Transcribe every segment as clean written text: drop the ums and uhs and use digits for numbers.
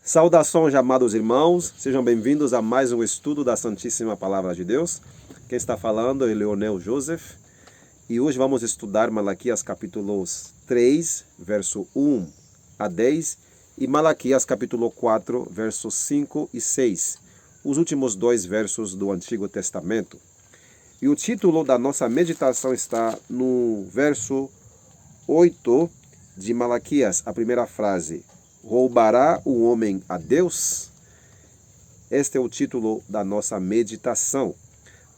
Saudações, amados irmãos, sejam bem-vindos a mais um estudo da Santíssima Palavra de Deus. Quem está falando é Leonel Joseph e hoje vamos estudar Malaquias capítulos 3, verso 1 a 10 e Malaquias capítulo 4, versos 5 e 6, os últimos dois versos do Antigo Testamento. E o título da nossa meditação está no verso 8 de Malaquias, a primeira frase: Roubará o homem a Deus? Este é o título da nossa meditação.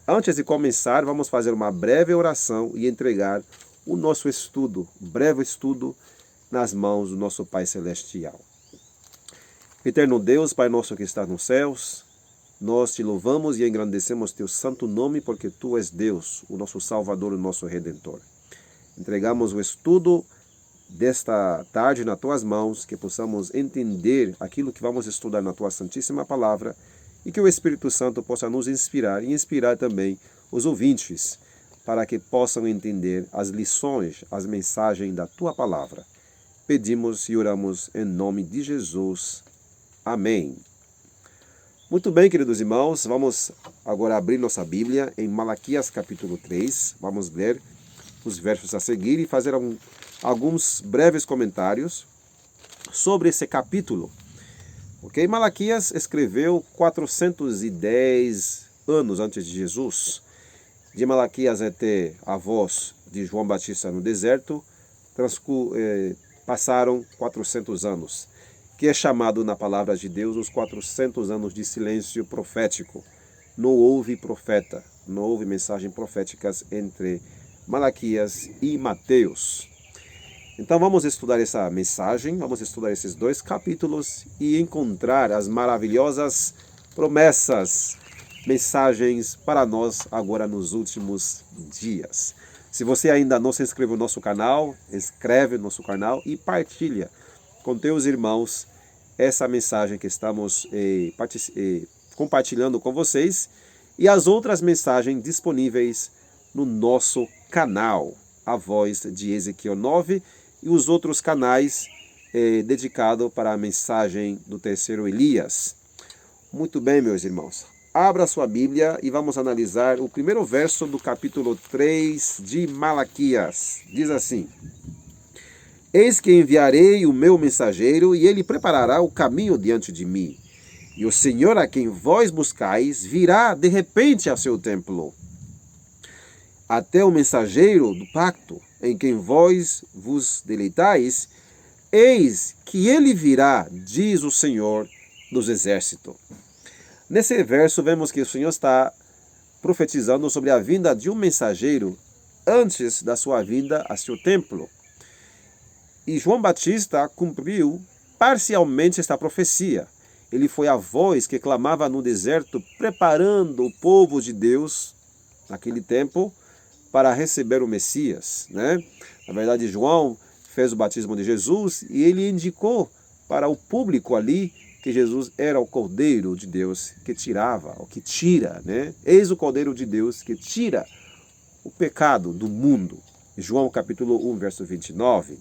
Antes de começar, vamos fazer uma breve oração e entregar o nosso estudo, breve estudo, nas mãos do nosso Pai Celestial. Eterno Deus, Pai nosso que está nos céus, nós te louvamos e engrandecemos teu santo nome, porque tu és Deus, o nosso Salvador, o nosso Redentor. Entregamos o estudo desta tarde nas tuas mãos, que possamos entender aquilo que vamos estudar na tua santíssima palavra e que o Espírito Santo possa nos inspirar e inspirar também os ouvintes para que possam entender as lições, as mensagens da tua palavra. Pedimos e oramos em nome de Jesus. Amém. Muito bem, queridos irmãos, vamos agora abrir nossa Bíblia em Malaquias capítulo 3. Vamos ler os versos a seguir e fazer alguns breves comentários sobre esse capítulo. Ok? Malaquias escreveu 410 anos antes de Jesus. De Malaquias até a voz de João Batista no deserto, passaram 400 anos, que é chamado na palavra de Deus os 400 anos de silêncio profético. Não houve profeta, não houve mensagens proféticas entre Malaquias e Mateus. Então vamos estudar essa mensagem, vamos estudar esses dois capítulos e encontrar as maravilhosas promessas, mensagens para nós agora nos últimos dias. Se você ainda não se inscreveu no nosso canal, inscreve no nosso canal e partilha com teus irmãos essa mensagem que estamos compartilhando com vocês e as outras mensagens disponíveis no nosso canal, a voz de Ezequiel 9, e os outros canais dedicados para a mensagem do terceiro Elias. Muito bem, meus irmãos. Abra sua Bíblia e vamos analisar o primeiro verso do capítulo 3 de Malaquias. Diz assim: Eis que enviarei o meu mensageiro, e ele preparará o caminho diante de mim. E o Senhor a quem vós buscais virá de repente ao seu templo. Até o mensageiro do pacto, em quem vós vos deleitais, eis que ele virá, diz o Senhor dos Exércitos. Nesse verso vemos que o Senhor está profetizando sobre a vinda de um mensageiro antes da sua vinda a seu templo. E João Batista cumpriu parcialmente esta profecia. Ele foi a voz que clamava no deserto, preparando o povo de Deus, naquele tempo, para receber o Messias, né? Na verdade, João fez o batismo de Jesus e ele indicou para o público ali que Jesus era o Cordeiro de Deus que tirava, ou que tira, né? Eis o Cordeiro de Deus que tira o pecado do mundo. João capítulo 1, verso 29.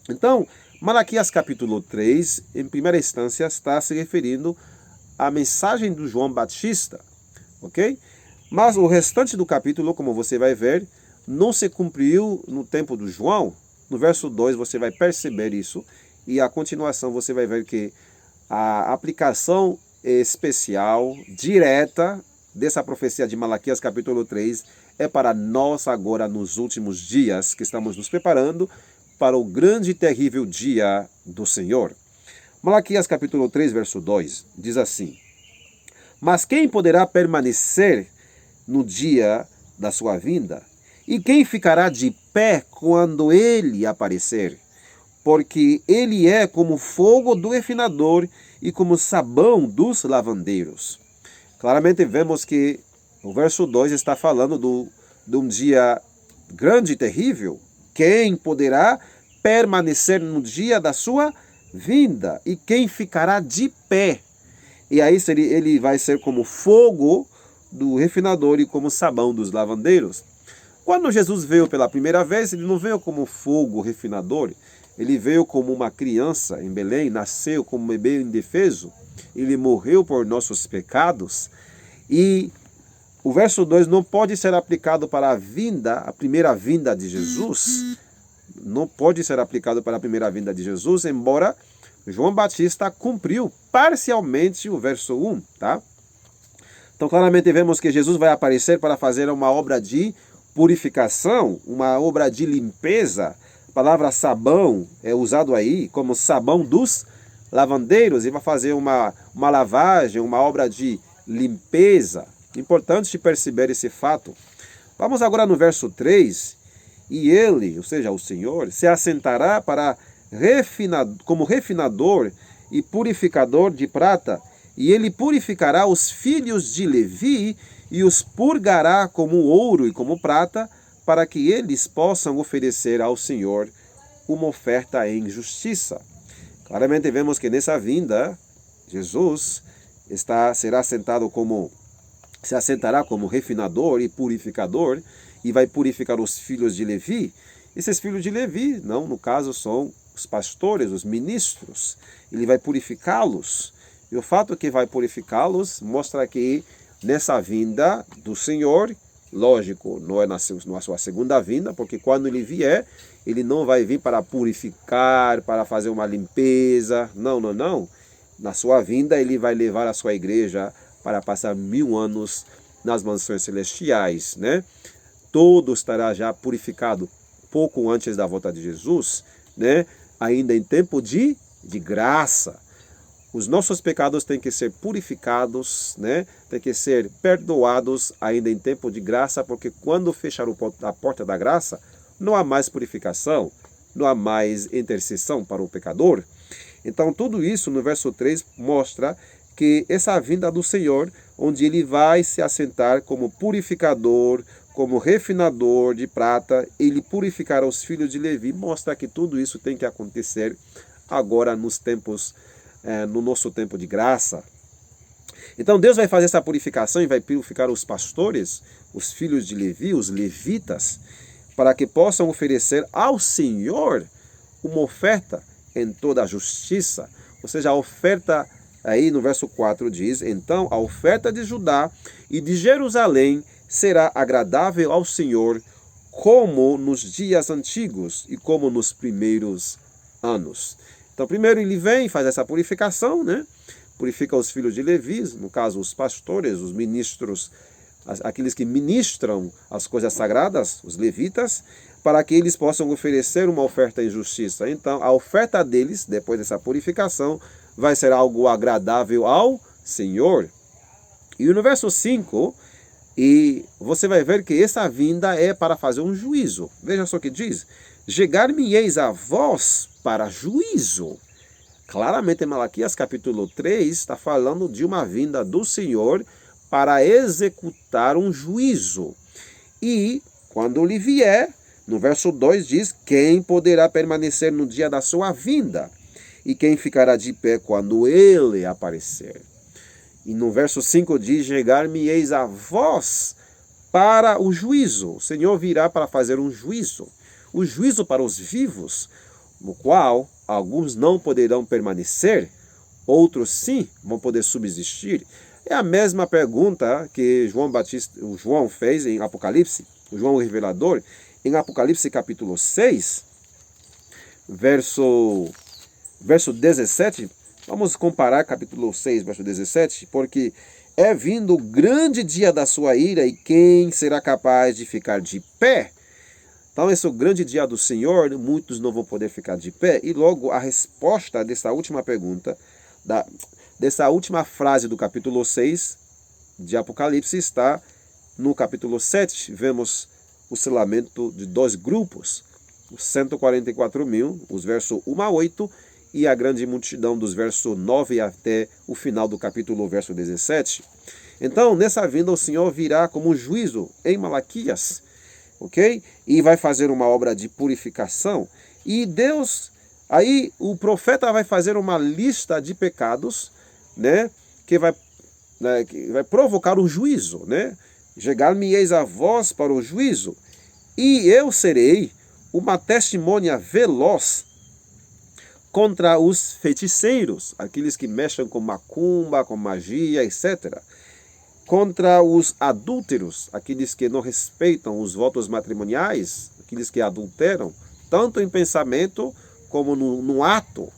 Então, Malaquias capítulo 3, em primeira instância, está se referindo à mensagem do João Batista, ok? Mas o restante do capítulo, como você vai ver, não se cumpriu no tempo do João. No verso 2 você vai perceber isso, e a continuação você vai ver que a aplicação especial, direta, dessa profecia de Malaquias capítulo 3 é para nós agora nos últimos dias, que estamos nos preparando para o grande e terrível dia do Senhor. Malaquias capítulo 3, verso 2, diz assim: Mas quem poderá permanecer no dia da sua vinda? E quem ficará de pé quando ele aparecer? Porque ele é como fogo do refinador e como sabão dos lavandeiros. Claramente vemos que o verso 2 está falando de um dia grande e terrível. Quem poderá permanecer no dia da sua vinda? E quem ficará de pé? E aí ele vai ser como fogo do refinador e como sabão dos lavandeiros. Quando Jesus veio pela primeira vez, ele não veio como fogo refinador, Ele veio como uma criança em Belém, nasceu como um bebê indefeso, ele morreu por nossos pecados. E o verso 2 não pode ser aplicado para a primeira vinda de Jesus. Não pode ser aplicado para a primeira vinda de Jesus, embora João Batista cumpriu parcialmente o verso 1, tá? Então, claramente vemos que Jesus vai aparecer para fazer uma obra de purificação, uma obra de limpeza. A palavra sabão é usado aí como sabão dos lavandeiros, e vai fazer uma lavagem, uma obra de limpeza. Importante perceber esse fato. Vamos agora no verso 3. E ele, ou seja, o Senhor, se assentará como refinador e purificador de prata, e ele purificará os filhos de Levi e os purgará como ouro e como prata, para que eles possam oferecer ao Senhor uma oferta em justiça. Claramente vemos que nessa vinda, Jesus se assentará como refinador e purificador, e vai purificar os filhos de Levi. Esses filhos de Levi, não, no caso, são os pastores, os ministros. Ele vai purificá-los. E o fato que vai purificá-los mostra que nessa vinda do Senhor, lógico, não é na sua segunda vinda, porque quando ele vier, ele não vai vir para purificar, para fazer uma limpeza. Não, não, não. Na sua vinda, ele vai levar a sua igreja para passar 1000 anos nas mansões celestiais, né? Todo estará já purificado pouco antes da volta de Jesus, né? Ainda em tempo de graça. Os nossos pecados têm que ser purificados, né? Têm que ser perdoados ainda em tempo de graça, porque quando fechar a porta da graça, não há mais purificação, não há mais intercessão para o pecador. Então tudo isso no verso 3 mostra que essa vinda do Senhor, onde ele vai se assentar como purificador, como refinador de prata, ele purificará os filhos de Levi, mostra que tudo isso tem que acontecer agora no nosso tempo de graça. Então Deus vai fazer essa purificação e vai purificar os pastores, os filhos de Levi, os levitas, para que possam oferecer ao Senhor uma oferta em toda a justiça. Ou seja, a oferta, aí no verso 4 diz, então a oferta de Judá e de Jerusalém será agradável ao Senhor, como nos dias antigos e como nos primeiros anos. Então, primeiro ele vem e faz essa purificação, né? Purifica os filhos de Levi, no caso os pastores, os ministros, aqueles que ministram as coisas sagradas, os levitas, para que eles possam oferecer uma oferta em justiça. Então, a oferta deles, depois dessa purificação, vai ser algo agradável ao Senhor. E no verso 5, e você vai ver que essa vinda é para fazer um juízo. Veja só o que diz. Chegar-me-eis a vós para juízo. Claramente, em Malaquias capítulo 3, está falando de uma vinda do Senhor para executar um juízo. E, quando ele vier, no verso 2 diz, quem poderá permanecer no dia da sua vinda? E quem ficará de pé quando ele aparecer? E no verso 5 diz, chegar-me-eis a vós para o juízo. O Senhor virá para fazer um juízo. O juízo para os vivos, no qual alguns não poderão permanecer, outros sim vão poder subsistir. É a mesma pergunta que João fez em Apocalipse, o João Revelador, em Apocalipse capítulo 6, verso 17. Vamos comparar capítulo 6, verso 17, porque é vindo o grande dia da sua ira, e quem será capaz de ficar de pé? Então, esse é o grande dia do Senhor, muitos não vão poder ficar de pé. E logo a resposta dessa última pergunta, dessa última frase do capítulo 6 de Apocalipse, está no capítulo 7. Vemos o selamento de 2 grupos, os 144.000, os versos 1 a 8, e a grande multidão dos versos 9 até o final do capítulo, verso 17. Então, nessa vinda, o Senhor virá como um juízo em Malaquias, ok? E vai fazer uma obra de purificação. E Deus, aí o profeta vai fazer uma lista de pecados, né? Que vai provocar o juízo, né? Chegar-me-eis a vós para o juízo, e eu serei uma testemunha veloz contra os feiticeiros, aqueles que mexem com macumba, com magia, etc. Contra os adúlteros, aqueles que não respeitam os votos matrimoniais, aqueles que adulteram, tanto em pensamento como no ato.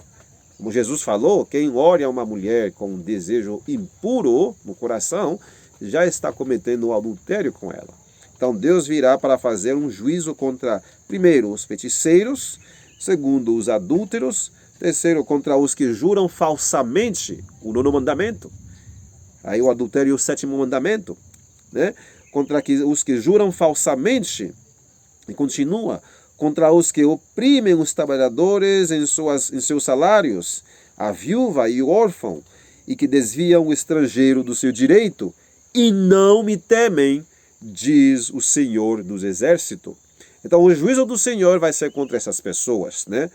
Como Jesus falou, quem olha uma mulher com um desejo impuro no coração, já está cometendo o adultério com ela. Então Deus virá para fazer um juízo contra, primeiro, os feiticeiros, segundo, os adúlteros, terceiro, contra os que juram falsamente, o 9º mandamento. Aí o adultério e o 7º mandamento, né? Contra os que juram falsamente, e continua, contra os que oprimem os trabalhadores em seus salários, a viúva e o órfão, e que desviam o estrangeiro do seu direito, e não me temem, diz o Senhor dos Exércitos. Então o juízo do Senhor vai ser contra essas pessoas, né?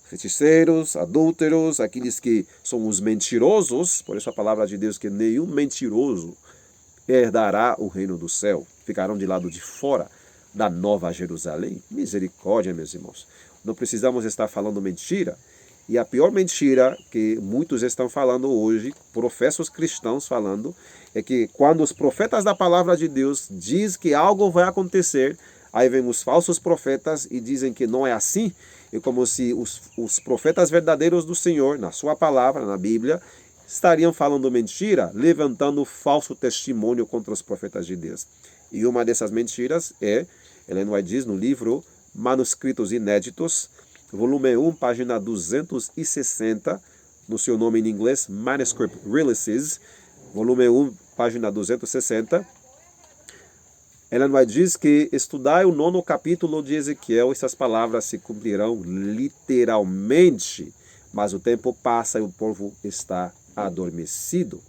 Feiticeiros, adúlteros, aqueles que são os mentirosos, por isso a palavra de Deus que nenhum mentiroso herdará o reino do céu, ficarão de lado de fora da Nova Jerusalém. Misericórdia, meus irmãos. Não precisamos estar falando mentira. E a pior mentira que muitos estão falando hoje, professos cristãos falando, é que quando os profetas da palavra de Deus dizem que algo vai acontecer, aí vem os falsos profetas e dizem que não é assim. É como se os profetas verdadeiros do Senhor, na sua palavra, na Bíblia, estariam falando mentira, levantando falso testemunho contra os profetas de Deus. E uma dessas mentiras é, Ellen White diz no livro Manuscritos Inéditos, volume 1, página 260, no seu nome em inglês, Manuscript Releases, volume 1, página 260, Ellen White diz que estudai o 9º capítulo de Ezequiel, essas palavras se cumprirão literalmente, mas o tempo passa e o povo está adormecido.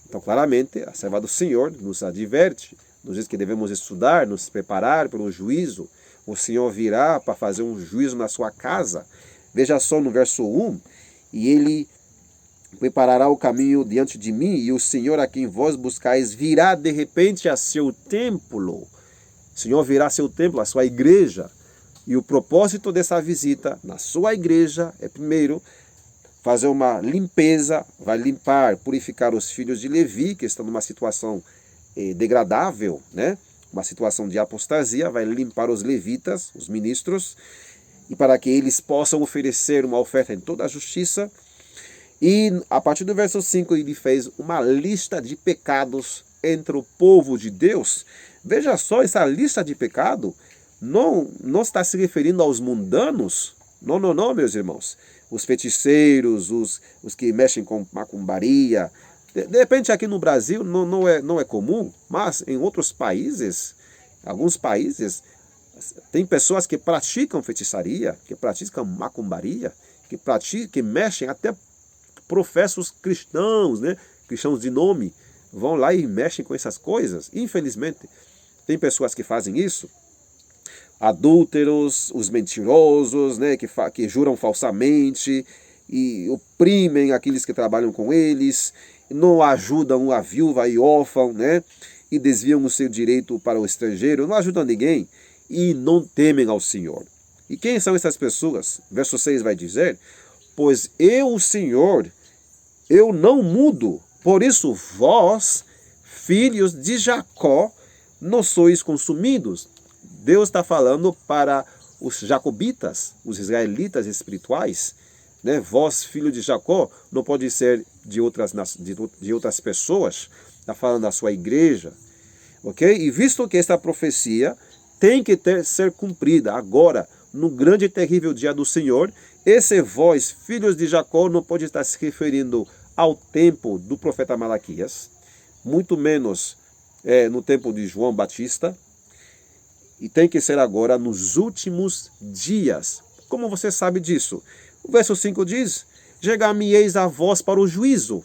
Então, claramente, a serva do Senhor nos adverte, nos diz que devemos estudar, nos preparar para o juízo. O Senhor virá para fazer um juízo na sua casa. Veja só no verso 1, e ele preparará o caminho diante de mim, e o Senhor a quem vós buscais virá de repente a seu templo. O Senhor virá a seu templo, a sua igreja. E o propósito dessa visita na sua igreja é, primeiro, fazer uma limpeza, vai limpar, purificar os filhos de Levi, que estão numa situação degradável, né? Uma situação de apostasia, vai limpar os levitas, os ministros, e para que eles possam oferecer uma oferta em toda a justiça. E a partir do verso 5 ele fez uma lista de pecados entre o povo de Deus. Veja só, essa lista de pecado não está se referindo aos mundanos. Não, meus irmãos. Os feiticeiros, os que mexem com macumbaria. De repente aqui no Brasil não é comum, mas em outros países, alguns países, tem pessoas que praticam feitiçaria, que praticam macumbaria, que mexem até professos cristãos, né? Cristãos de nome, vão lá e mexem com essas coisas. Infelizmente, tem pessoas que fazem isso. Adúlteros, os mentirosos, né? Que juram falsamente e oprimem aqueles que trabalham com eles, não ajudam a viúva e órfão, né? E desviam o seu direito para o estrangeiro, não ajudam ninguém e não temem ao Senhor. E quem são essas pessoas? Verso 6 vai dizer: pois eu, o Senhor, eu não mudo, por isso vós, filhos de Jacó, não sois consumidos. Deus está falando para os jacobitas, os israelitas espirituais, né? Vós, filho de Jacó, não pode ser de outras pessoas, está falando da sua igreja, ok? E visto que esta profecia tem que ser cumprida agora, no grande e terrível dia do Senhor, esse vós, filhos de Jacó, não pode estar se referindo ao tempo do profeta Malaquias, muito menos no tempo de João Batista, e tem que ser agora nos últimos dias. Como você sabe disso? O verso 5 diz: chegar-me-eis a vós para o juízo.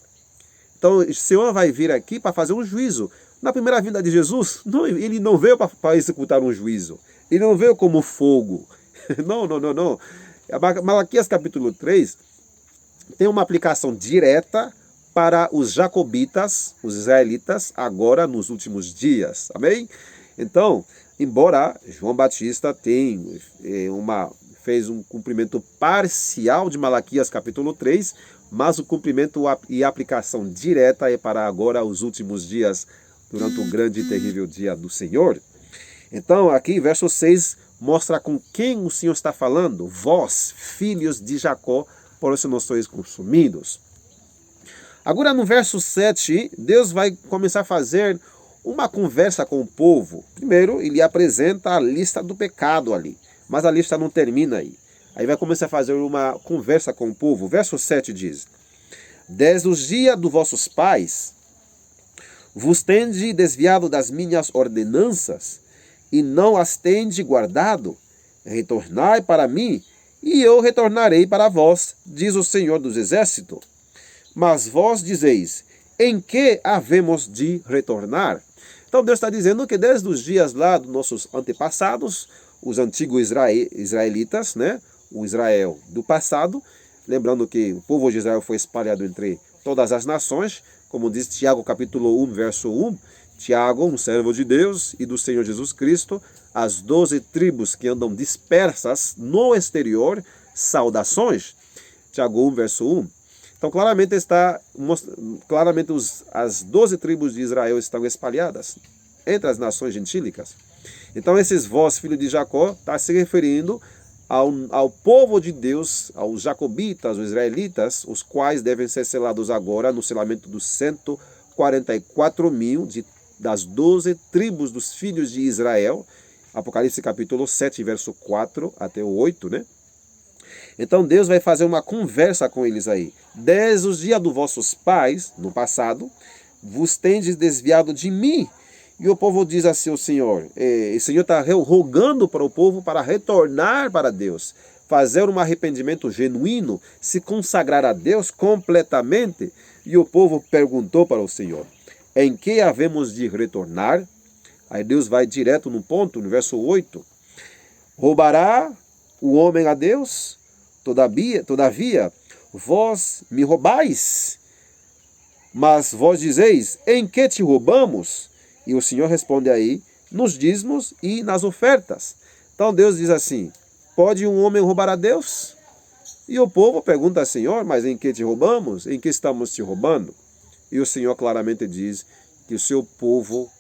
Então o Senhor vai vir aqui para fazer um juízo. Na primeira vinda de Jesus, ele não veio para executar um juízo. Ele não veio como fogo. Não. Malaquias capítulo 3 tem uma aplicação direta para os jacobitas, os israelitas, agora nos últimos dias. Amém? Então, embora João Batista tenha fez um cumprimento parcial de Malaquias capítulo 3, mas o cumprimento e aplicação direta é para agora, os últimos dias, durante o grande e terrível dia do Senhor. Então, aqui, verso 6, mostra com quem o Senhor está falando. Vós, filhos de Jacó, por isso não sois consumidos. Agora, no verso 7, Deus vai começar a fazer uma conversa com o povo. Primeiro, ele apresenta a lista do pecado ali, mas a lista não termina aí. Aí vai começar a fazer uma conversa com o povo. Verso 7 diz: Desde os dias dos vossos pais, vos tende desviado das minhas ordenanças, e não as tende guardado. Retornai para mim, e eu retornarei para vós, diz o Senhor dos Exércitos. Mas vós dizeis: em que havemos de retornar? Então Deus está dizendo que desde os dias lá dos nossos antepassados, os antigos israelitas, né? O Israel do passado, lembrando que o povo de Israel foi espalhado entre todas as nações, como diz Tiago capítulo 1, verso 1, Tiago, um servo de Deus e do Senhor Jesus Cristo, as 12 tribos que andam dispersas no exterior, saudações. Tiago 1, verso 1. Então claramente as 12 tribos de Israel estão espalhadas entre as nações gentílicas. Então esses vós, filhos de Jacó, está se referindo ao povo de Deus, aos jacobitas, os israelitas, os quais devem ser selados agora no selamento dos 144 mil das 12 tribos dos filhos de Israel. Apocalipse capítulo 7, verso 4 até o 8, né? Então Deus vai fazer uma conversa com eles aí. Desde os dias dos vossos pais, no passado, vos tendes desviado de mim. E o povo diz assim ao Senhor, o Senhor está rogando para o povo para retornar para Deus, fazer um arrependimento genuíno, se consagrar a Deus completamente. E o povo perguntou para o Senhor: em que havemos de retornar? Aí Deus vai direto no ponto, no verso 8. Roubará o homem a Deus? Todavia, vós me roubais. Mas vós dizeis: em que te roubamos? E o Senhor responde aí: nos dízimos e nas ofertas. Então Deus diz assim: pode um homem roubar a Deus? E o povo pergunta: Senhor, mas em que te roubamos? Em que estamos te roubando? E o Senhor claramente diz que o seu povo,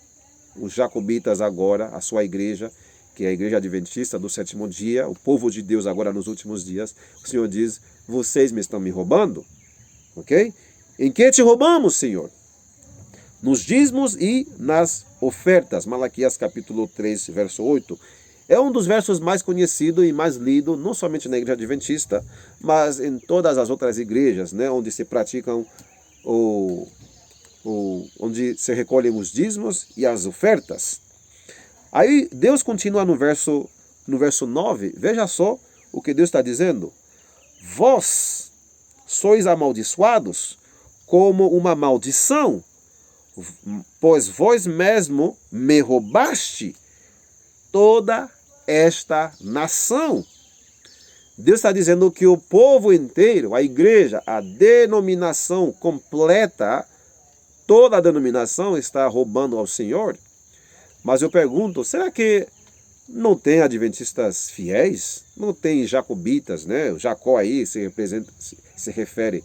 os jacobitas agora, a sua igreja, que é a igreja adventista do sétimo dia, o povo de Deus agora nos últimos dias, o Senhor diz: vocês me estão me roubando? Ok? Em que te roubamos, Senhor? Nos dízimos e nas ofertas. Malaquias capítulo 3, verso 8. É um dos versos mais conhecidos e mais lido, não somente na igreja adventista, mas em todas as outras igrejas, né, onde se praticam onde se recolhem os dízimos e as ofertas. Aí Deus continua no verso 9. Veja só o que Deus está dizendo. Vós sois amaldiçoados como uma maldição, pois vós mesmo me roubaste toda esta nação. Deus está dizendo que o povo inteiro, a igreja, a denominação completa, toda a denominação está roubando ao Senhor. Mas eu pergunto, será que não tem adventistas fiéis? Não tem jacobitas, né? O Jacó aí se refere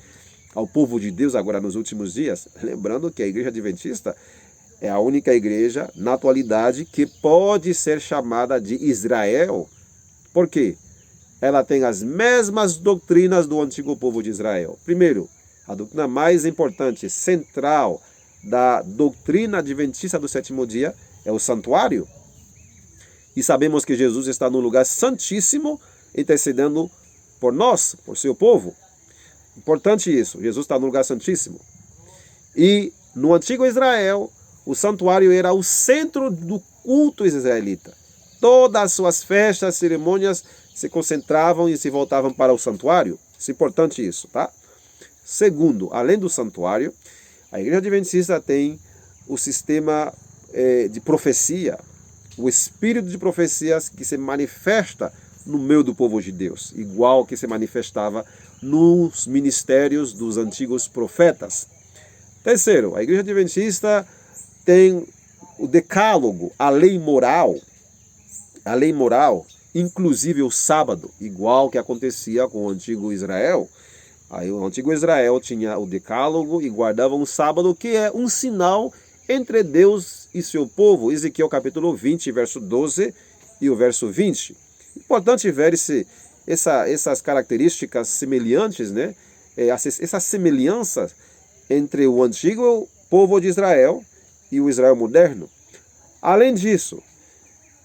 ao povo de Deus agora nos últimos dias. Lembrando que a igreja adventista é a única igreja na atualidade que pode ser chamada de Israel. Por quê? Ela tem as mesmas doutrinas do antigo povo de Israel. Primeiro, a doutrina mais importante, central da doutrina adventista do sétimo dia é o santuário. E sabemos que Jesus está no lugar santíssimo, intercedendo por nós, por seu povo. Importante isso, Jesus está no lugar santíssimo. E no antigo Israel, o santuário era o centro do culto israelita. Todas as suas festas, cerimônias se concentravam e se voltavam para o santuário. É importante isso, tá? Segundo, além do santuário, a igreja adventista tem o sistema de profecia, o espírito de profecias que se manifesta no meio do povo de Deus, igual que se manifestava nos ministérios dos antigos profetas. Terceiro, a igreja adventista tem o decálogo, a lei moral, inclusive o sábado, igual que acontecia com o antigo Israel. Aí o antigo Israel tinha o decálogo e guardava um sábado, que é um sinal entre Deus e seu povo. Ezequiel capítulo 20, verso 12 e o verso 20. Importante ver essas características semelhantes, né? Essas semelhanças entre o antigo povo de Israel e o Israel moderno. Além disso,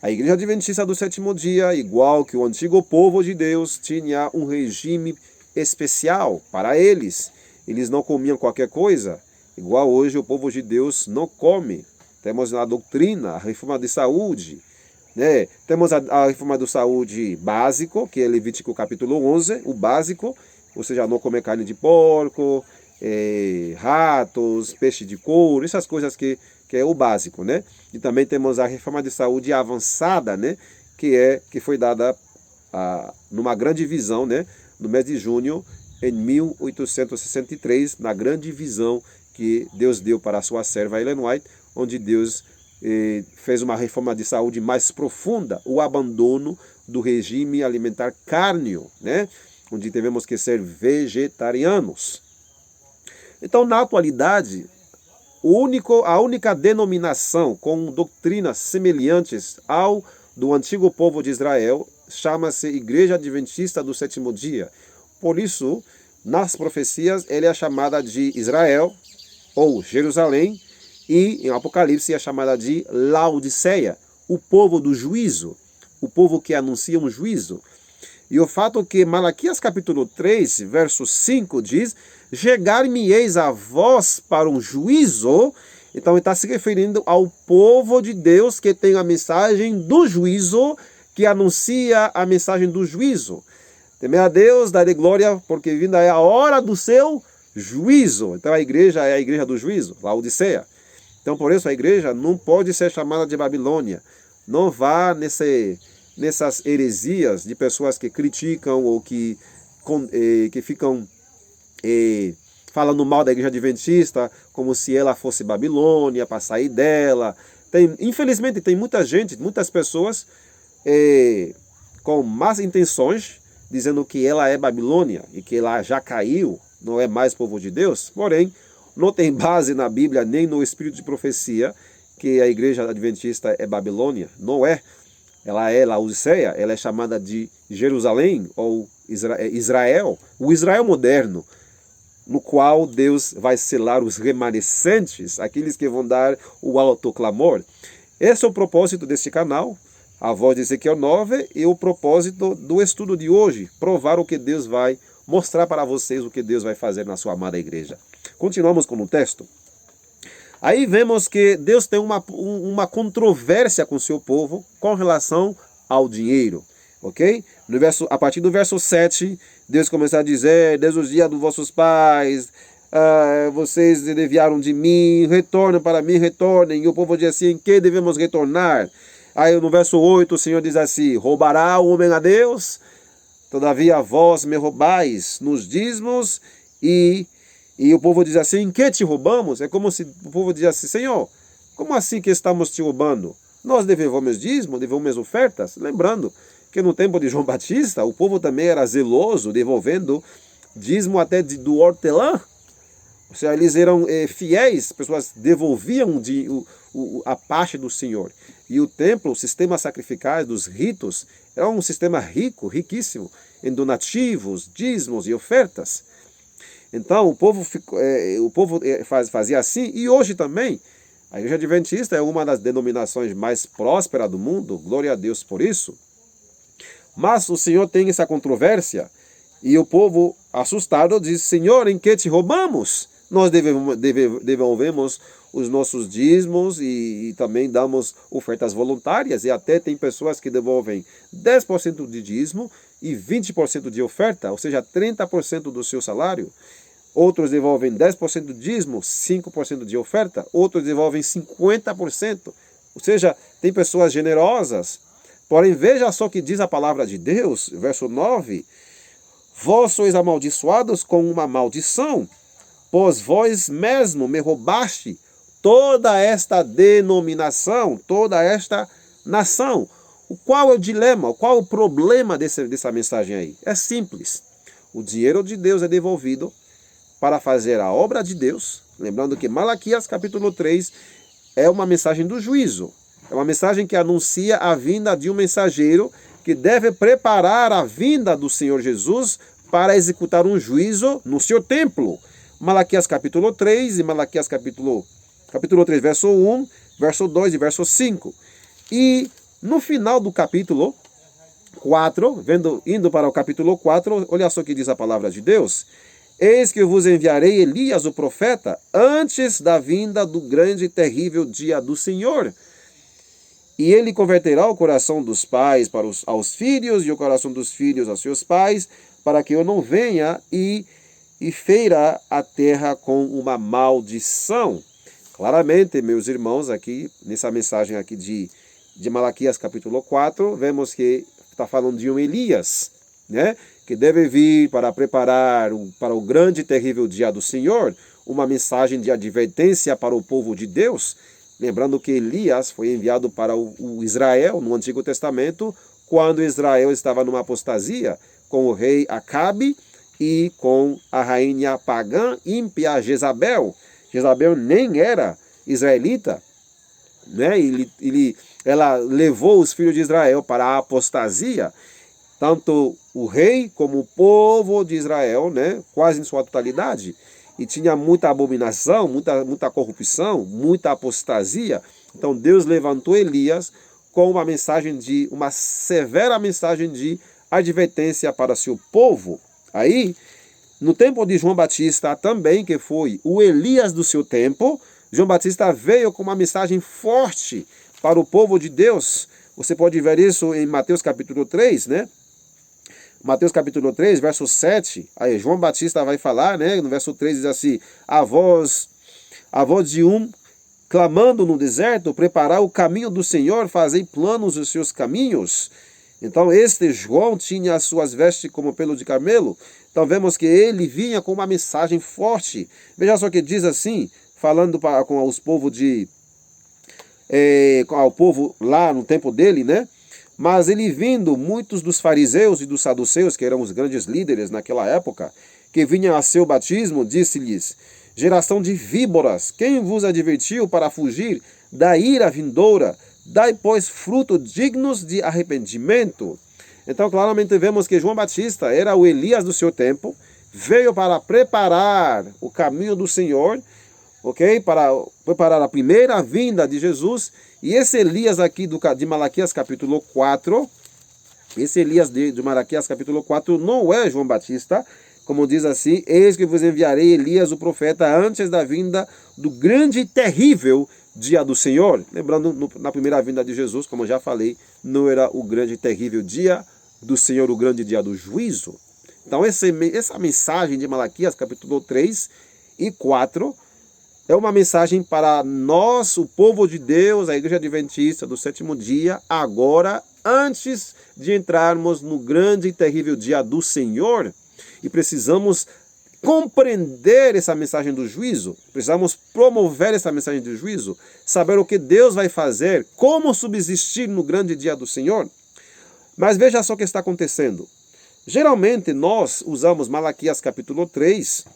a Igreja Adventista do Sétimo Dia, igual que o antigo povo de Deus, tinha um regime especial para eles. Eles não comiam qualquer coisa, igual hoje o povo de Deus não come. Temos a doutrina, a reforma de saúde, né? Temos a reforma de saúde básico, que é Levítico capítulo 11, o básico, ou seja, não comer carne de porco, ratos, peixe de couro, essas coisas que é o básico, né? E também temos a reforma de saúde avançada, né? Que foi dada numa grande visão, né? No mês de junho, em 1863, na grande visão que Deus deu para a sua serva Ellen White, onde Deus fez uma reforma de saúde mais profunda, o abandono do regime alimentar cárneo, né? Onde devemos que ser vegetarianos. Então, na atualidade, a única denominação com doutrinas semelhantes ao do antigo povo de Israel chama-se Igreja Adventista do Sétimo Dia. Por isso, nas profecias, ele é chamada de Israel ou Jerusalém, e em Apocalipse é chamada de Laodiceia, o povo do juízo, o povo que anuncia um juízo. E o fato que Malaquias capítulo 3, verso 5 diz: chegar-me-eis a vós para um juízo. Então ele está se referindo ao povo de Deus que tem a mensagem do juízo, que anuncia a mensagem do juízo. Temer a Deus, dar-lhe glória, porque vinda é a hora do seu juízo. Então a igreja é a igreja do juízo, Laodiceia. Então por isso a igreja não pode ser chamada de Babilônia. Não vá nessas heresias de pessoas que criticam ou que ficam falando mal da igreja adventista, como se ela fosse Babilônia, para sair dela. Infelizmente tem muita gente, muitas pessoas com más intenções, dizendo que ela é Babilônia e que ela já caiu, não é mais povo de Deus. Porém, não tem base na Bíblia nem no espírito de profecia que a igreja adventista é Babilônia. Não é. Ela é Laodiceia, ela é chamada de Jerusalém ou Israel, o Israel moderno, no qual Deus vai selar os remanescentes, aqueles que vão dar o alto clamor. Esse é o propósito deste canal, a voz de Ezequiel 9, e o propósito do estudo de hoje, provar o que Deus vai mostrar para vocês, o que Deus vai fazer na sua amada igreja. Continuamos com o texto. Aí vemos que Deus tem uma controvérsia com o seu povo com relação ao dinheiro, ok? A partir do verso 7, Deus começa a dizer: desde os dias dos vossos pais, vocês desviaram de mim, retornem para mim, retornem. E o povo diz assim: em que devemos retornar? Aí no verso 8 o Senhor diz assim: roubará o homem a Deus? Todavia vós me roubais nos dízimos. E o povo diz assim: em que te roubamos? É como se o povo diz assim: Senhor, como assim que estamos te roubando? Nós devolvemos dízimo, devolvemos ofertas. Lembrando que no tempo de João Batista, o povo também era zeloso, devolvendo dízimo até do hortelã. Ou seja, eles eram fiéis, pessoas devolviam a parte do Senhor. E o templo, o sistema sacrificial dos ritos, era um sistema rico, riquíssimo, em donativos, dízimos e ofertas. Então o povo fazia assim, e hoje também a Igreja Adventista é uma das denominações mais prósperas do mundo, glória a Deus por isso. Mas o Senhor tem essa controvérsia, e o povo assustado diz: Senhor, em que te roubamos? Nós devolvemos os nossos dízimos e também damos ofertas voluntárias, e até tem pessoas que devolvem 10% de dízimo e 20% de oferta, ou seja, 30% do seu salário. Outros devolvem 10% de dízimo, 5% de oferta. Outros devolvem 50%. Ou seja, tem pessoas generosas. Porém, veja só o que diz a palavra de Deus, verso 9. Vós sois amaldiçoados com uma maldição, pois vós mesmo me roubaste toda esta denominação, toda esta nação. Qual é o dilema? Qual é o problema dessa mensagem aí? É simples. O dinheiro de Deus é devolvido para fazer a obra de Deus. Lembrando que Malaquias capítulo 3 é uma mensagem do juízo. É uma mensagem que anuncia a vinda de um mensageiro que deve preparar a vinda do Senhor Jesus para executar um juízo no seu templo. Malaquias capítulo 3 e Malaquias capítulo 3, verso 1, verso 2 e verso 5. E no final do capítulo 4, indo para o capítulo 4, olha só o que diz a palavra de Deus. Eis que eu vos enviarei Elias, o profeta, antes da vinda do grande e terrível dia do Senhor. E ele converterá o coração dos pais aos filhos e o coração dos filhos aos seus pais, para que eu não venha e feira a terra com uma maldição. Claramente, meus irmãos, aqui nessa mensagem aqui de Malaquias capítulo 4, vemos que está falando de um Elias, né? Que deve vir para preparar para o grande e terrível dia do Senhor, uma mensagem de advertência para o povo de Deus. Lembrando que Elias foi enviado para o Israel no Antigo Testamento, quando Israel estava numa apostasia com o rei Acabe e com a rainha pagã ímpia Jezabel. Jezabel nem era israelita, né? Ela levou os filhos de Israel para a apostasia, tanto o rei como o povo de Israel, né? Quase em sua totalidade. E tinha muita abominação, muita corrupção, muita apostasia. Então Deus levantou Elias com uma severa mensagem de advertência para seu povo. Aí, no tempo de João Batista também, que foi o Elias do seu tempo, João Batista veio com uma mensagem forte para o povo de Deus. Você pode ver isso em Mateus capítulo 3, né? Mateus capítulo 3, verso 7, aí João Batista vai falar, né? No verso 3 diz assim, a voz de um clamando no deserto, preparar o caminho do Senhor, fazei planos os seus caminhos. Então este João tinha as suas vestes como pelo de camelo. Então vemos que ele vinha com uma mensagem forte. Veja só que diz assim, falando com os povos ao povo lá no tempo dele, né? Mas ele vindo, muitos dos fariseus e dos saduceus, que eram os grandes líderes naquela época, que vinham a seu batismo, disse-lhes, geração de víboras, quem vos advertiu para fugir da ira vindoura? Dai, pois, fruto dignos de arrependimento. Então, claramente vemos que João Batista era o Elias do seu tempo, veio para preparar o caminho do Senhor, ok? Para preparar a primeira vinda de Jesus. E esse Elias aqui de Malaquias capítulo 4, esse Elias de Malaquias capítulo 4 não é João Batista, como diz assim, eis que vos enviarei Elias o profeta antes da vinda do grande e terrível dia do Senhor. Lembrando, na primeira vinda de Jesus, como eu já falei, não era o grande e terrível dia do Senhor, o grande dia do juízo. Então essa mensagem de Malaquias capítulo 3 e 4 é uma mensagem para nós, o povo de Deus, a Igreja Adventista do sétimo dia, agora, antes de entrarmos no grande e terrível dia do Senhor. E precisamos compreender essa mensagem do juízo, precisamos promover essa mensagem do juízo, saber o que Deus vai fazer, como subsistir no grande dia do Senhor. Mas veja só o que está acontecendo. Geralmente nós usamos Malaquias capítulo 3,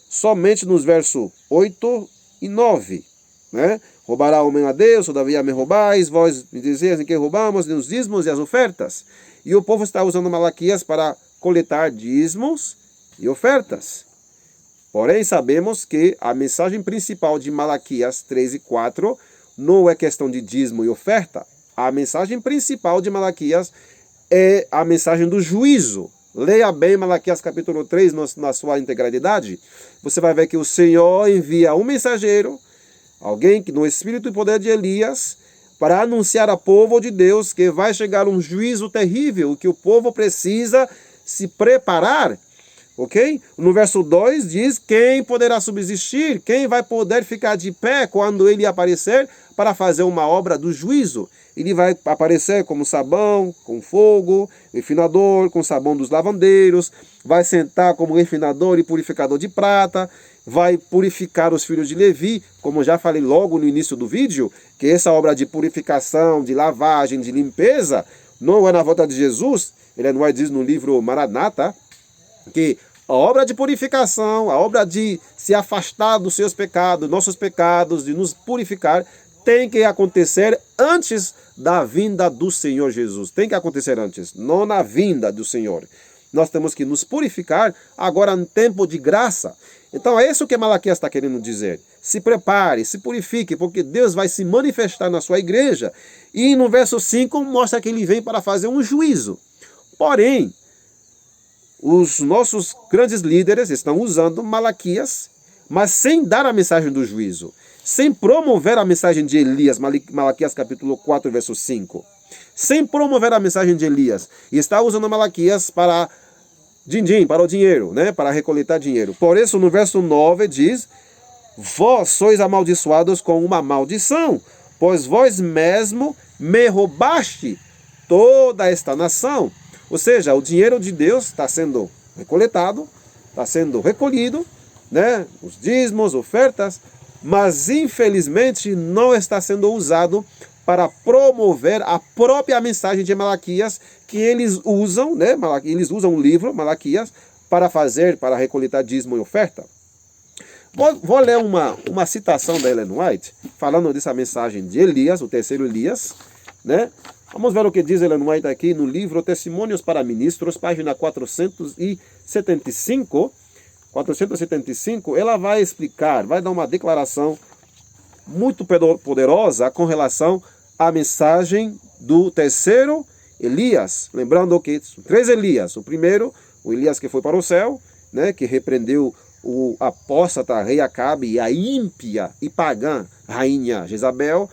somente nos versos 8 e 9, né? Roubará o homem a Deus, todavia me roubais, vós me dizeis em que roubamos, nos dízimos e as ofertas. E o povo está usando Malaquias para coletar dízimos e ofertas. Porém, sabemos que a mensagem principal de Malaquias 3 e 4 não é questão de dízimo e oferta. A mensagem principal de Malaquias é a mensagem do juízo. Leia bem Malaquias capítulo 3 na sua integralidade. Você vai ver que o Senhor envia um mensageiro, alguém que no espírito e poder de Elias, para anunciar ao povo de Deus que vai chegar um juízo terrível, que o povo precisa se preparar. Ok? No verso 2 diz, quem poderá subsistir? Quem vai poder ficar de pé quando ele aparecer para fazer uma obra do juízo? Ele vai aparecer como sabão, com fogo, refinador, com sabão dos lavandeiros, vai sentar como refinador e purificador de prata. vai purificar os filhos de Levi, como já falei logo no início do vídeo, que essa obra de purificação, de lavagem, de limpeza, não é na volta de Jesus. Ellen White diz no livro Maranata, que a obra de purificação, a obra de se afastar dos seus pecados, nossos pecados, de nos purificar, tem que acontecer antes da vinda do Senhor Jesus. Tem que acontecer antes, não na vinda do Senhor. Nós temos que nos purificar agora no tempo de graça. Então é isso que Malaquias está querendo dizer. Se prepare, se purifique, porque Deus vai se manifestar na sua igreja. E no verso 5 mostra que ele vem para fazer um juízo. Porém, os nossos grandes líderes estão usando Malaquias, mas sem dar a mensagem do juízo, sem promover a mensagem de Elias, Malaquias capítulo 4, verso 5. Sem promover a mensagem de Elias. E está usando Malaquias para para o dinheiro, né? Para recoletar dinheiro. Por isso, no verso 9 diz: vós sois amaldiçoados com uma maldição, pois vós mesmo me roubaste toda esta nação. Ou seja, o dinheiro de Deus está sendo recoletado, está sendo recolhido, né? Os dízimos, ofertas, mas infelizmente não está sendo usado para promover a própria mensagem de Malaquias, que eles usam, né? Eles usam o livro Malaquias para recoletar dízimo e oferta. Vou ler uma citação da Ellen White, falando dessa mensagem de Elias, o terceiro Elias, né? Vamos ver o que diz Ellen White aqui no livro Testemunhos para Ministros, página 475. 475, ela vai explicar, vai dar uma declaração muito poderosa com relação à mensagem do terceiro Elias. Lembrando que são 3 Elias. O primeiro, o Elias que foi para o céu, né, que repreendeu o apóstata rei Acabe e a ímpia e pagã rainha Jezabel.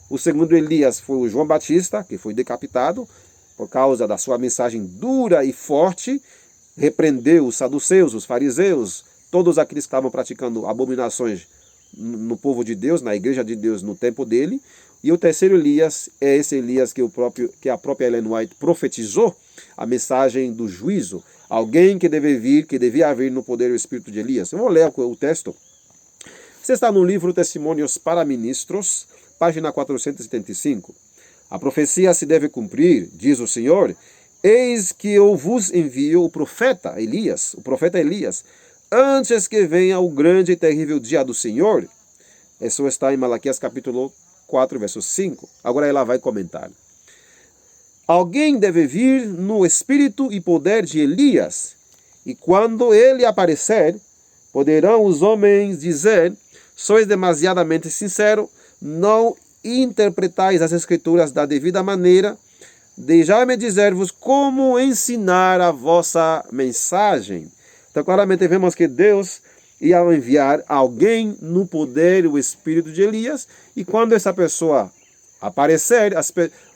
O segundo Elias foi o João Batista, que foi decapitado por causa da sua mensagem dura e forte. Repreendeu os saduceus, os fariseus, todos aqueles que estavam praticando abominações no povo de Deus, na igreja de Deus, no tempo dele. E o terceiro Elias é esse Elias que a própria Ellen White profetizou, a mensagem do juízo. Alguém que devia vir no poder do espírito de Elias. Eu vou ler o texto. Você está no livro Testemunhos para Ministros, página 475. A profecia se deve cumprir, diz o Senhor. Eis que eu vos envio o profeta Elias, antes que venha o grande e terrível dia do Senhor. Isso está em Malaquias capítulo 4, verso 5. Agora ela vai comentar. Alguém deve vir no espírito e poder de Elias, e quando ele aparecer, poderão os homens dizer: sois demasiadamente sincero, não interpretais as escrituras da devida maneira, deixai-me dizer-vos como ensinar a vossa mensagem. Então, claramente vemos que Deus ia enviar alguém no poder e o espírito de Elias, e quando essa pessoa aparecer,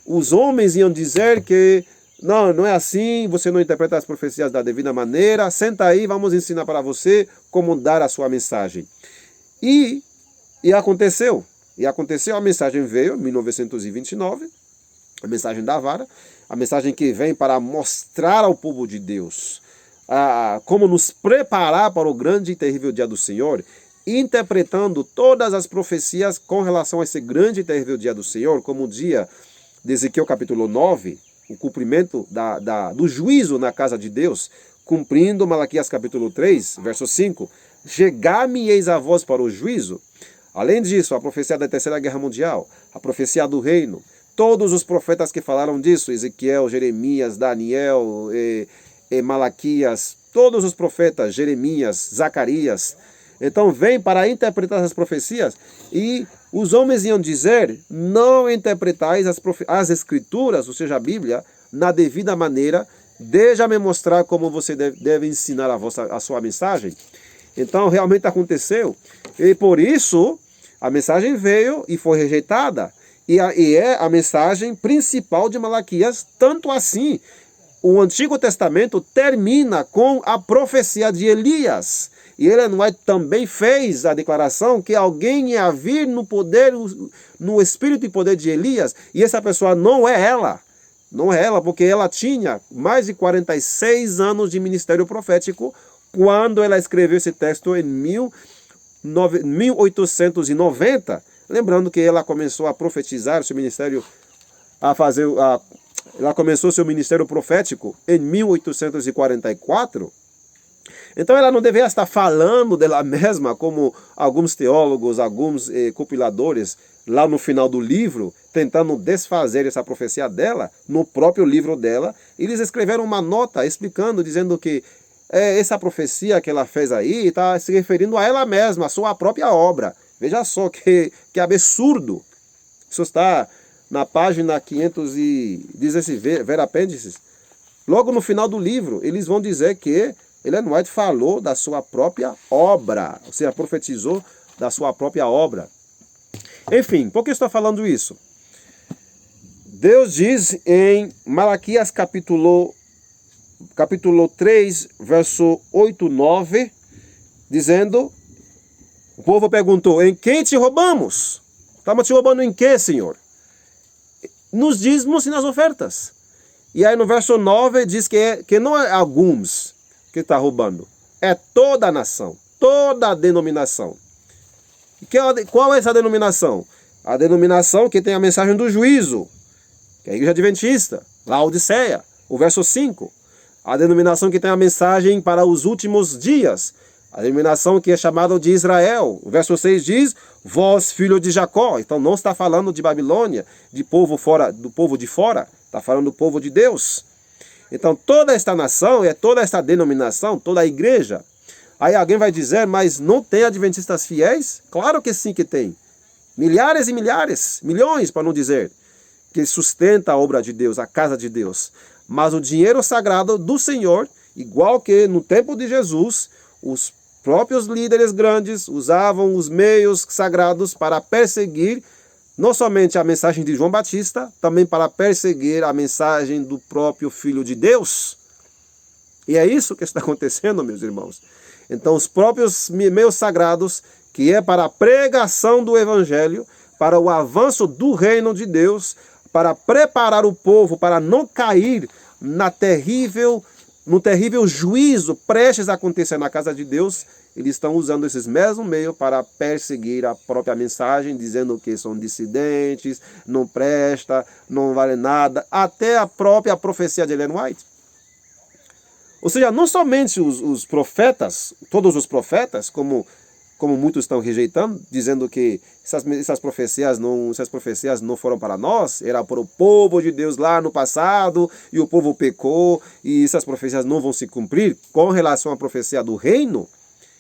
os homens iam dizer que não é assim, você não interpreta as profecias da devida maneira, senta aí, vamos ensinar para você como dar a sua mensagem. E aconteceu, a mensagem veio em 1929, a mensagem da vara, a mensagem que vem para mostrar ao povo de Deus como nos preparar para o grande e terrível dia do Senhor, interpretando todas as profecias com relação a esse grande e terrível dia do Senhor, como o dia de Ezequiel capítulo 9, o cumprimento do juízo na casa de Deus, cumprindo Malaquias capítulo 3, verso 5, chegar-me-eis a vós para o juízo. Além disso, a profecia da Terceira Guerra Mundial, a profecia do reino, todos os profetas que falaram disso, Ezequiel, Jeremias, Daniel, Malaquias, todos os profetas, Jeremias, Zacarias, então vem para interpretar as profecias, e os homens iam dizer: não interpretais as escrituras, ou seja, a Bíblia, na devida maneira, deixa-me mostrar como você deve ensinar a sua mensagem. Então realmente aconteceu, e por isso a mensagem veio e foi rejeitada. E é a mensagem principal de Malaquias, tanto assim, o Antigo Testamento termina com a profecia de Elias. E ele também fez a declaração que alguém ia vir no poder, no espírito e poder de Elias, e essa pessoa não é ela. Não é ela, porque ela tinha mais de 46 anos de ministério profético quando ela escreveu esse texto em 1890. Lembrando que ela começou a profetizar seu ministério, ela começou seu ministério profético em 1844. Então ela não deveria estar falando dela mesma, como alguns teólogos, alguns compiladores, lá no final do livro, tentando desfazer essa profecia dela, no próprio livro dela. Eles escreveram uma nota explicando, dizendo que essa profecia que ela fez aí está se referindo a ela mesma, a sua própria obra. Veja só que absurdo. Isso está na página 500 e diz esse ver apêndices. Logo no final do livro, eles vão dizer que Ellen White falou da sua própria obra, ou seja, profetizou da sua própria obra. Enfim, por que estou falando isso? Deus diz em Malaquias capítulo 3, verso 8, 9, dizendo, o povo perguntou, em quem te roubamos? Estamos te roubando em quê, Senhor? Nos dízimos e nas ofertas. E aí no verso 9 diz que não é alguns que está roubando, é toda a nação, toda a denominação. Qual é essa denominação? A denominação que tem a mensagem do juízo, que é a Igreja Adventista, Laodiceia, o verso 5. A denominação que tem a mensagem para os últimos dias, a denominação que é chamada de Israel. O verso 6 diz, vós, filho de Jacó. Então não está falando de Babilônia, do povo de fora, está falando do povo de Deus. Então toda esta nação, toda esta denominação, toda a igreja. Aí alguém vai dizer, mas não tem adventistas fiéis? Claro que sim que tem. Milhares e milhares, milhões para não dizer, que sustenta a obra de Deus, a casa de Deus. Mas o dinheiro sagrado do Senhor, igual que no tempo de Jesus, os próprios líderes grandes usavam os meios sagrados para perseguir não somente a mensagem de João Batista, também para perseguir a mensagem do próprio Filho de Deus. E é isso que está acontecendo, meus irmãos. Então, os próprios meios sagrados, que é para a pregação do Evangelho, para o avanço do reino de Deus, para preparar o povo para não cair no terrível juízo prestes a acontecer na casa de Deus, eles estão usando esses mesmos meios para perseguir a própria mensagem, dizendo que são dissidentes, não presta, não vale nada, até a própria profecia de Ellen White. Ou seja, não somente os profetas, todos os profetas, como muitos estão rejeitando, dizendo que essas profecias não foram para nós, era para o povo de Deus lá no passado, e o povo pecou, e essas profecias não vão se cumprir, com relação à profecia do reino,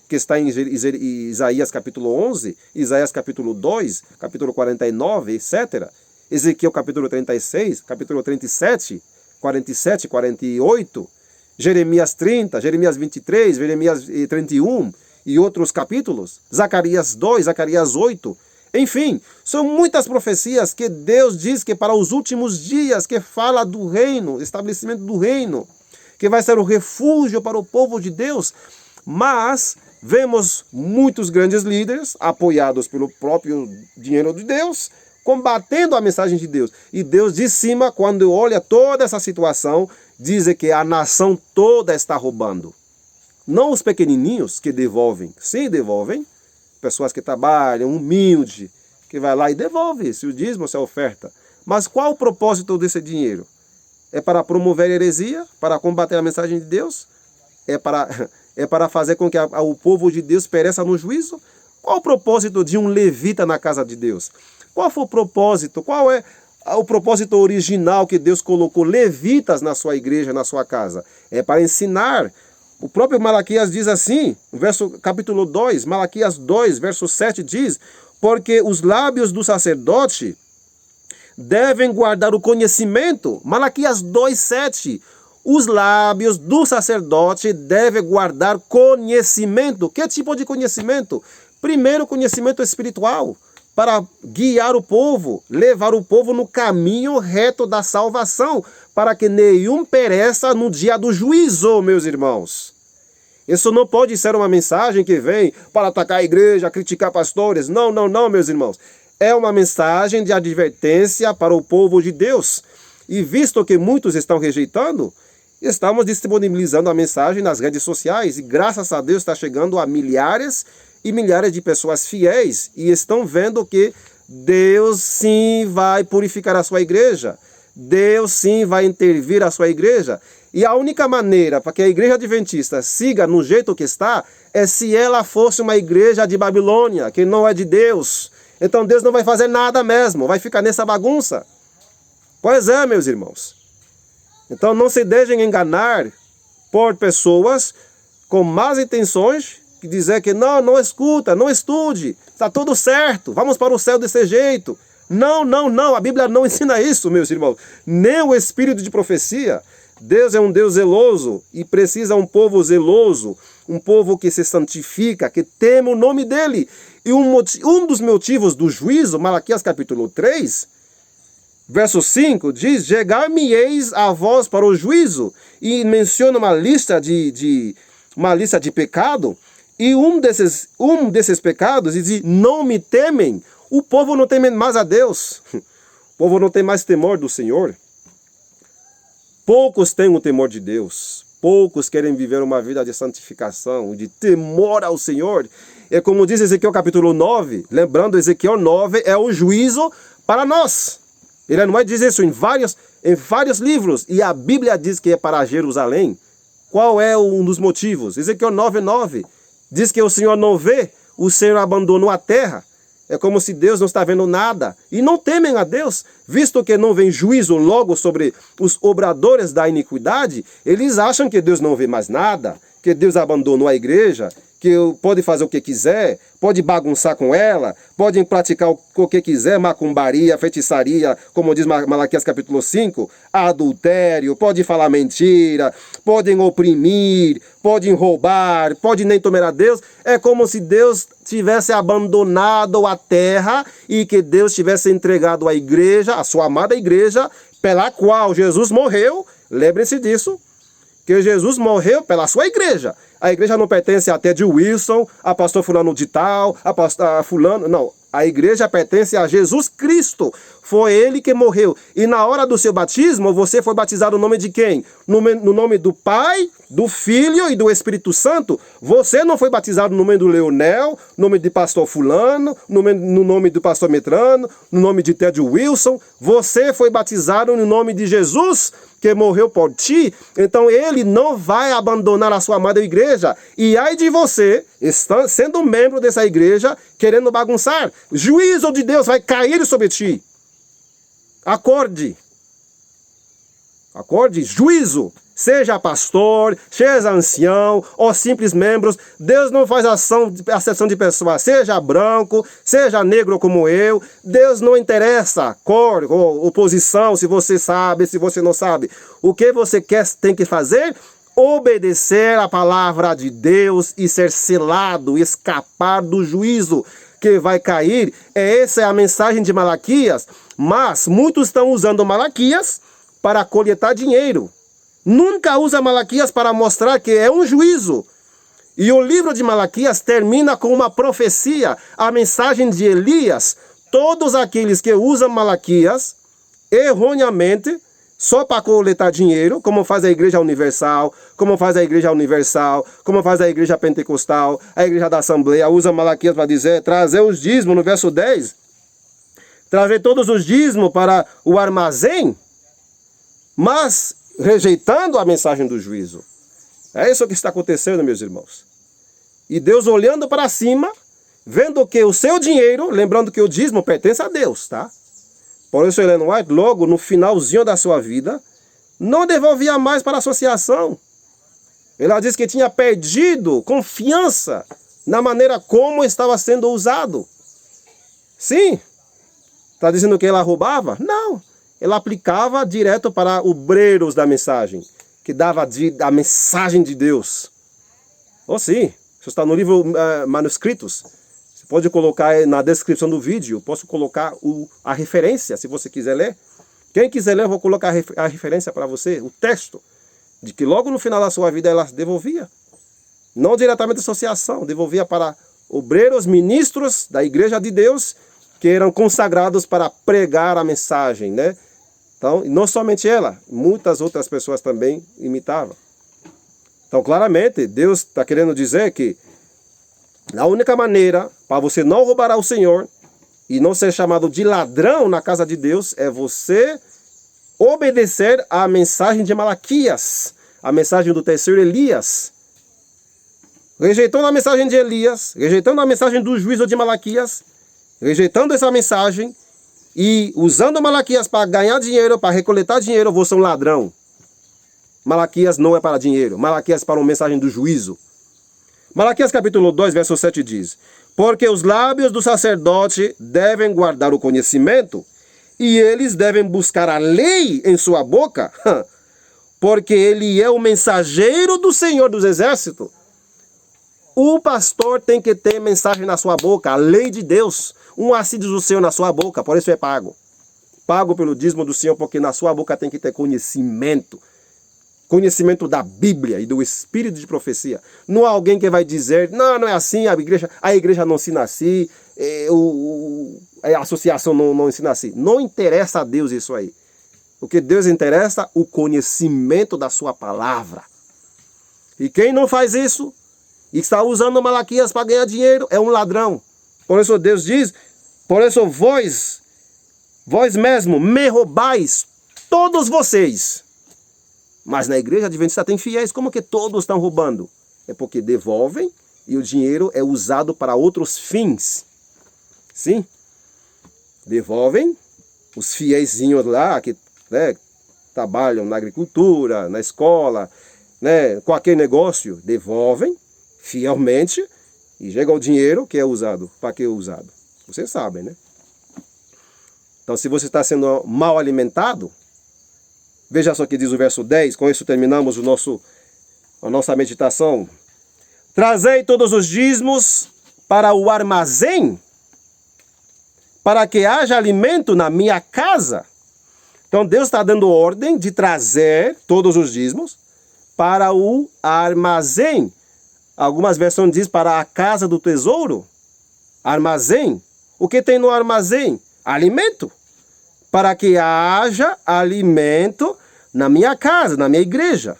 que está em Isaías capítulo 11, Isaías capítulo 2, capítulo 49, etc. Ezequiel capítulo 36, capítulo 37, 47, 48, Jeremias 30, Jeremias 23, Jeremias 31 e outros capítulos, Zacarias 2, Zacarias 8, enfim, são muitas profecias que Deus diz que para os últimos dias, que fala do reino, estabelecimento do reino, que vai ser o refúgio para o povo de Deus, mas vemos muitos grandes líderes, apoiados pelo próprio dinheiro de Deus, combatendo a mensagem de Deus. E Deus de cima, quando olha toda essa situação, diz que a nação toda está roubando. Não os pequenininhos que devolvem, sim devolvem, pessoas que trabalham, humilde, que vai lá e devolve, se o dízimo, se a oferta. Mas qual o propósito desse dinheiro? É para promover a heresia? Para combater a mensagem de Deus? É para fazer com que o povo de Deus pereça no juízo? Qual o propósito de um levita na casa de Deus? Qual foi o propósito? Qual é o propósito original que Deus colocou levitas na sua igreja, na sua casa? É para ensinar. O próprio Malaquias diz assim, capítulo 2, Malaquias 2, verso 7 diz, porque os lábios do sacerdote devem guardar o conhecimento. Malaquias 2, 7. Os lábios do sacerdote devem guardar conhecimento. Que tipo de conhecimento? Primeiro, conhecimento espiritual, para guiar o povo, levar o povo no caminho reto da salvação, para que nenhum pereça no dia do juízo, meus irmãos. Isso não pode ser uma mensagem que vem para atacar a igreja, criticar pastores. Não, não, não, meus irmãos. É uma mensagem de advertência para o povo de Deus. E visto que muitos estão rejeitando, Estamos disponibilizando a mensagem nas redes sociais e graças a Deus está chegando a milhares e milhares de pessoas fiéis e estão vendo que Deus sim vai purificar a sua igreja. Deus sim vai intervir a sua igreja. E a única maneira para que a igreja adventista siga no jeito que está é se ela fosse uma igreja de Babilônia, que não é de Deus. Então Deus não vai fazer nada mesmo, vai ficar nessa bagunça. Pois é, meus irmãos. Então não se deixem enganar por pessoas com más intenções, que dizer que não escuta, não estude, está tudo certo, vamos para o céu desse jeito. Não, a Bíblia não ensina isso, meus irmãos. Nem o espírito de profecia. Deus é um Deus zeloso e precisa um povo zeloso, um povo que se santifica, que teme o nome dele. E um dos motivos do juízo, Malaquias capítulo 3, verso 5, diz: chegar-me-eis a vós para o juízo. E menciona uma lista de pecado. E um desses pecados diz: não me temem. O povo não teme mais a Deus. O povo não tem mais temor do Senhor. Poucos têm o temor de Deus. Poucos querem viver uma vida de santificação, de temor ao Senhor. É como diz Ezequiel capítulo 9. Lembrando, Ezequiel 9 é o juízo para nós. Ele não vai dizer isso em vários livros. E a Bíblia diz que é para Jerusalém. Qual é um dos motivos? Ezequiel 9:9 diz que o Senhor não vê, o Senhor abandonou a terra. É como se Deus não está vendo nada. E não temem a Deus, visto que não vem juízo logo sobre os obradores da iniquidade, eles acham que Deus não vê mais nada, que Deus abandonou a igreja, que pode fazer o que quiser, pode bagunçar com ela, pode praticar o que quiser, macumbaria, feitiçaria, como diz Malaquias capítulo 5, adultério, pode falar mentira, podem oprimir, podem roubar, pode nem temer a Deus. É como se Deus tivesse abandonado a terra e que Deus tivesse entregado a igreja, a sua amada igreja, pela qual Jesus morreu. Lembrem-se disso, que Jesus morreu pela sua igreja. A igreja não pertence a Ted Wilson, a pastor fulano de tal, a fulano, não. A igreja pertence a Jesus Cristo. Foi ele que morreu. E na hora do seu batismo, você foi batizado no nome de quem? No nome do Pai, do Filho e do Espírito Santo. Você não foi batizado no nome do Leonel, no nome de pastor fulano, no nome do pastor Metrano, no nome de Ted Wilson. Você foi batizado no nome de Jesus, que morreu por ti. Então ele não vai abandonar a sua amada igreja. E ai de você, sendo membro dessa igreja, querendo bagunçar. Juízo de Deus vai cair sobre ti. Acorde. Acorde, juízo. Seja pastor, seja ancião ou simples membros, Deus não faz acepção de pessoas, seja branco, seja negro como eu, Deus não interessa cor ou oposição, se você sabe, se você não sabe. O que você tem que fazer? Obedecer a palavra de Deus e ser selado, escapar do juízo que vai cair. Essa é a mensagem de Malaquias, mas muitos estão usando Malaquias para coletar dinheiro. Nunca usa Malaquias para mostrar que é um juízo. E o livro de Malaquias termina com uma profecia, a mensagem de Elias. Todos aqueles que usam Malaquias erroneamente, só para coletar dinheiro, como faz a Igreja Universal, como faz a Igreja Pentecostal, a Igreja da Assembleia, usa Malaquias para dizer, trazer os dízimos no verso 10, trazer todos os dízimos para o armazém, mas rejeitando a mensagem do juízo. É isso que está acontecendo, meus irmãos. E Deus olhando para cima, vendo que o seu dinheiro, lembrando que o dízimo pertence a Deus, tá? Por isso Ellen White, logo no finalzinho da sua vida, não devolvia mais para a associação. Ela disse que tinha perdido confiança na maneira como estava sendo usado. Sim. Está dizendo que ela roubava? Não. Ela aplicava direto para obreiros da mensagem, que dava a mensagem de Deus. Oh sim, isso está no livro Manuscritos. Você pode colocar na descrição do vídeo, posso colocar a referência, se você quiser ler. Quem quiser ler, eu vou colocar a referência para você, o texto, de que logo no final da sua vida ela devolvia. Não diretamente da associação, devolvia para obreiros, ministros da igreja de Deus, que eram consagrados para pregar a mensagem, né? Então, e não somente ela, muitas outras pessoas também imitavam. Então, claramente, Deus está querendo dizer que a única maneira para você não roubar ao Senhor e não ser chamado de ladrão na casa de Deus é você obedecer à mensagem de Malaquias, a mensagem do terceiro Elias. Rejeitando a mensagem de Elias, rejeitando a mensagem do juízo de Malaquias, rejeitando essa mensagem e usando Malaquias para ganhar dinheiro, para recoletar dinheiro, você é um ladrão. Malaquias não é para dinheiro, Malaquias é para uma mensagem do juízo. Malaquias capítulo 2, verso 7 diz: porque os lábios do sacerdote devem guardar o conhecimento, e eles devem buscar a lei em sua boca, porque ele é o mensageiro do Senhor dos Exércitos. O pastor tem que ter mensagem na sua boca, a lei de Deus, um assíduo do Senhor na sua boca, por isso é pago. Pago pelo dízimo do Senhor, porque na sua boca tem que ter conhecimento. Conhecimento da Bíblia e do espírito de profecia. Não há alguém que vai dizer, não é assim, a igreja não ensina assim, a associação não ensina assim. Não interessa a Deus isso aí. O que Deus interessa, o conhecimento da sua palavra. E quem não faz isso, e está usando Malaquias para ganhar dinheiro, é um ladrão. Por isso Deus diz, por isso vós mesmo me roubais, todos vocês. Mas na igreja adventista tem fiéis, como que todos estão roubando? É porque devolvem e o dinheiro é usado para outros fins. Sim? Devolvem, os fiéisinhos lá que trabalham na agricultura, na escola, qualquer negócio, devolvem fielmente e chega o dinheiro que é usado. Para que é usado? Vocês sabem, né? Então, se você está sendo mal alimentado, veja só o que diz o verso 10, com isso terminamos a nossa meditação. Trazei todos os dízimos para o armazém, para que haja alimento na minha casa. Então Deus está dando ordem de trazer todos os dízimos para o armazém. Algumas versões dizem para a casa do tesouro. Armazém. O que tem no armazém? Alimento. Para que haja alimento na minha casa, na minha igreja.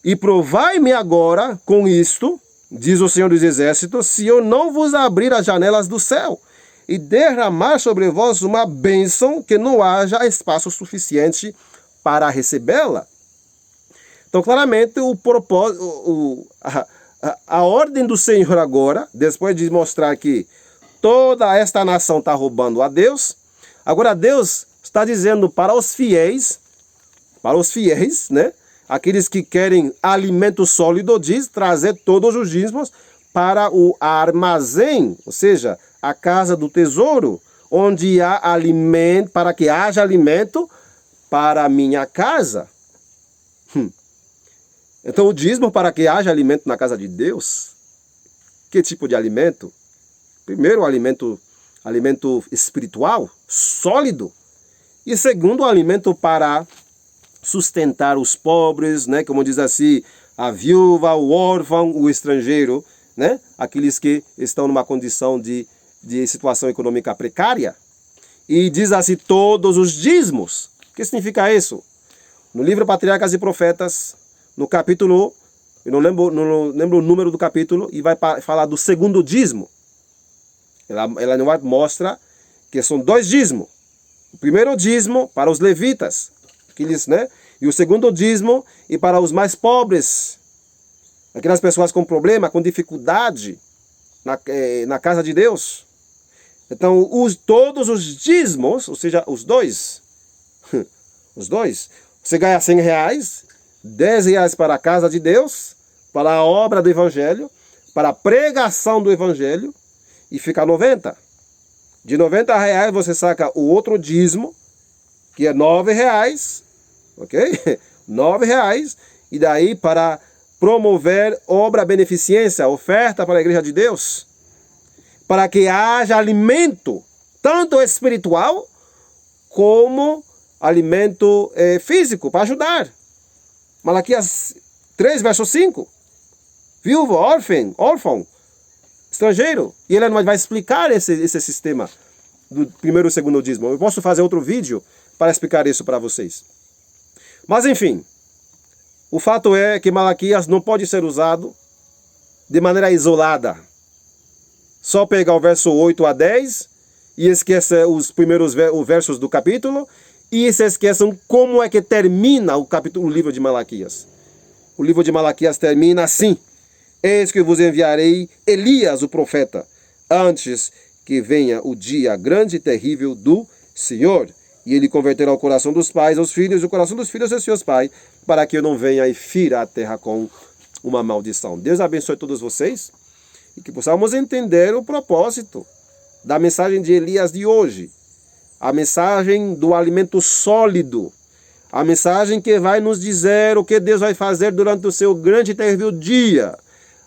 E provai-me agora com isto, diz o Senhor dos Exércitos, se eu não vos abrir as janelas do céu e derramar sobre vós uma bênção que não haja espaço suficiente para recebê-la. Então, claramente, o propósito, a ordem do Senhor agora, depois de mostrar que toda esta nação está roubando a Deus, agora Deus está dizendo para os fiéis, né? Aqueles que querem alimento sólido, diz trazer todos os dízimos para o armazém, ou seja, a casa do tesouro, onde há alimento, para que haja alimento para a minha casa. Então o dízimo para que haja alimento na casa de Deus, que tipo de alimento? Primeiro, alimento espiritual, sólido. E segundo, alimento para sustentar os pobres, né? Como diz assim, a viúva, o órfão, o estrangeiro, né? Aqueles que estão numa condição de situação econômica precária. E diz assim, todos os dízimos. O que significa isso? No livro Patriarcas e Profetas, no capítulo, eu não lembro o número do capítulo, e vai falar do segundo dízimo. Ela mostra que são 2 dízimos. O primeiro dízimo para os levitas, aqueles, né? E o segundo dízimo e para os mais pobres, aquelas pessoas com problema, com dificuldade na casa de Deus. Então, todos os dízimos, ou seja, os dois, você ganha R$100, R$10 para a casa de Deus, para a obra do Evangelho, para a pregação do Evangelho, e fica 90. De R$90 você saca o outro dízimo, que é R$9, ok? R$9, e daí para promover obra beneficência, oferta para a igreja de Deus, para que haja alimento, tanto espiritual, como alimento físico, para ajudar. Malaquias 3, verso 5. Viúvo, órfão, estrangeiro. E ele vai explicar esse sistema do primeiro e segundo dízimo. Eu posso fazer outro vídeo para explicar isso para vocês. Mas enfim, o fato é que Malaquias não pode ser usado de maneira isolada. Só pegar o verso 8 a 10 e esquecer os primeiros versos do capítulo e se esqueçam como é que termina o livro de Malaquias. O livro de Malaquias termina assim: eis que vos enviarei Elias, o profeta, antes que venha o dia grande e terrível do Senhor. E ele converterá o coração dos pais aos filhos e o coração dos filhos aos seus pais, para que eu não venha e fira a terra com uma maldição. Deus abençoe todos vocês e que possamos entender o propósito da mensagem de Elias de hoje. A mensagem do alimento sólido. A mensagem que vai nos dizer o que Deus vai fazer durante o seu grande e terrível dia.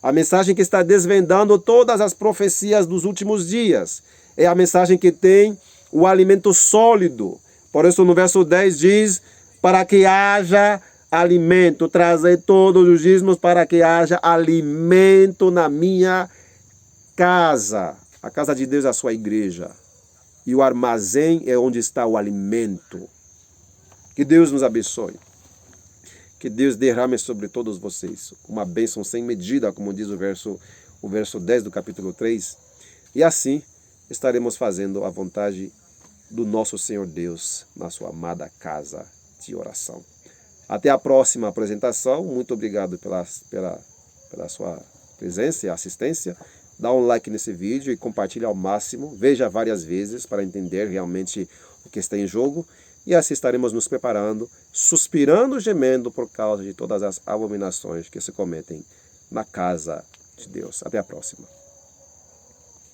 A mensagem que está desvendando todas as profecias dos últimos dias. É a mensagem que tem o alimento sólido. Por isso no verso 10 diz, para que haja alimento, trazer todos os dízimos para que haja alimento na minha casa. A casa de Deus é a sua igreja. E o armazém é onde está o alimento. Que Deus nos abençoe. Que Deus derrame sobre todos vocês uma bênção sem medida, como diz o verso 10 do capítulo 3. E assim estaremos fazendo a vontade do nosso Senhor Deus na sua amada casa de oração. Até a próxima apresentação. Muito obrigado pela sua presença e assistência. Dá um like nesse vídeo e compartilhe ao máximo. Veja várias vezes para entender realmente o que está em jogo. E assim estaremos nos preparando, suspirando, gemendo por causa de todas as abominações que se cometem na casa de Deus. Até a próxima.